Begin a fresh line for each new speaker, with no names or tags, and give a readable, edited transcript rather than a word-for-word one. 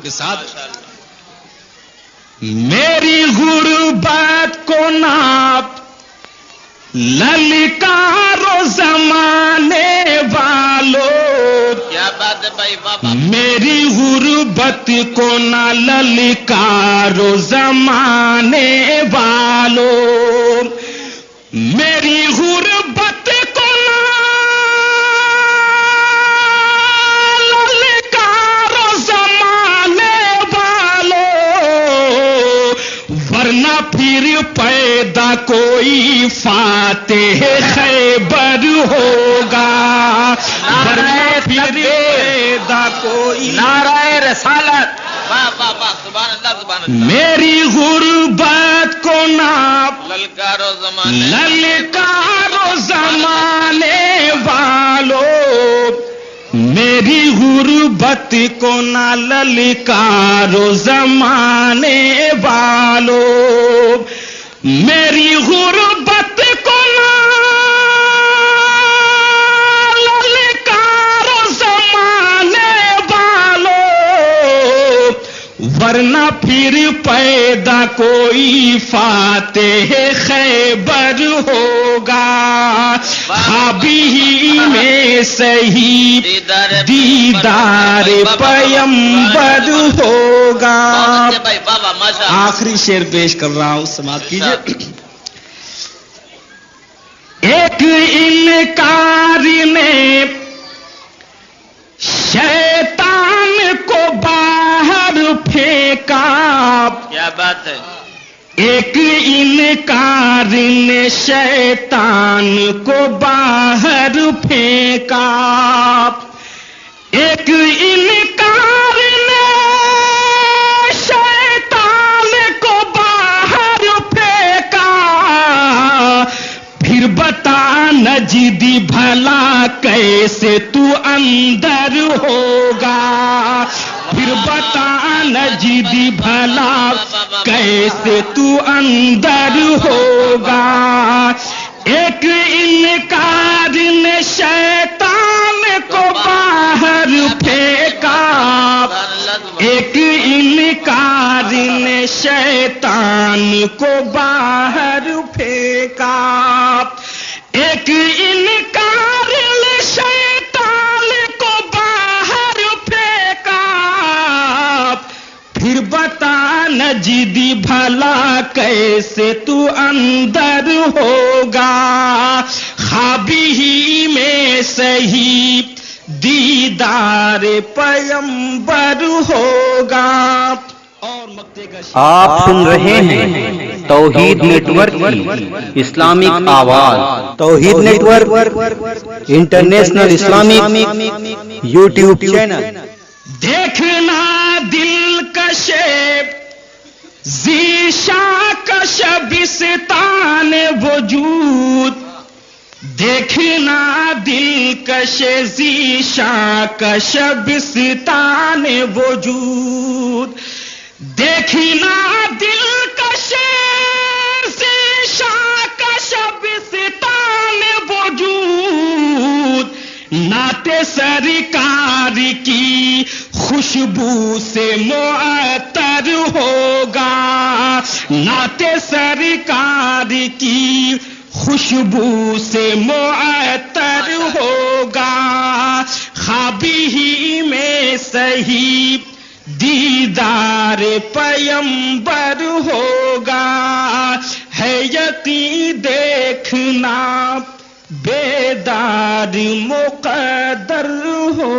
کے ساتھ میری غربت کو ناپ للکارو زمانے والو،
کیا بات ہے بھائی بابا،
میری غربت کو نہ للکارو زمانے والو، میری غربت کو نہ للکارو زمانے والو، ورنہ پھر پیدا کوئی فاتح خیبر ہوگا، ورنہ پھر پیدا کوئی
نعرہ رسالت، واہ واہ واہ، سبحان اللہ سبحان اللہ،
میری غربت کو ناپ
للکارو زمانے،
للکارو زمانے والو، میری غربت کو نہ للکارو زمانے والو، میری غربت کو نہ للکارو زمانے والو، ورنہ پھر پیدا کوئی فاتح خیبر ہوگا، خوابی ہی میں صحیح دیدار پیمبر ہوگا۔
بھائی بابا ماشاء اللہ،
آخری شعر پیش کر رہا ہوں، سماعت کیجیے۔ ایک انکاری نے شیطان کو باہر پھینکا،
کیا بات ہے،
ایک انکار نے شیطان کو باہر پھینکا، ایک انکار نے شیطان کو باہر پھینکا، پھر بتا نجدی بھلا کیسے تو اندر ہوگا، پھر بتا نجدی بھلا کیسے تو اندر ہوگا، ایک انکار نے شیطان کو باہر پھینکا، ایک انکار نے شیطان کو باہر پھینکا، ایک انکار نے شیطان کو باہر پھینکا، پھر بتا نجدی بھلا کیسے تو اندر ہوگا، خوابی ہی میں صحیح دیدار پیمبر ہوگا۔ اور مکتے کا
آپ سن رہے ہیں توحید نیٹ ورک کی اسلامک آواز، Tauheed network international Islamic YouTube channel.
دیکھنا دل کشیب ذیشا کشبستان وجود، دیکھنا دل کش ذیشا کشبستان وجود، دیکھنا دل کش ذیشا کشبستان وجود، نعت سرکار کی خوشبو سے معطر ہوگا، نعت سرکار کی خوشبو سے معطر ہوگا، خوابی ہی میں صحیح دیدار پیمبر ہوگا، ہے یقین دیکھنا بیدار مقدر ہو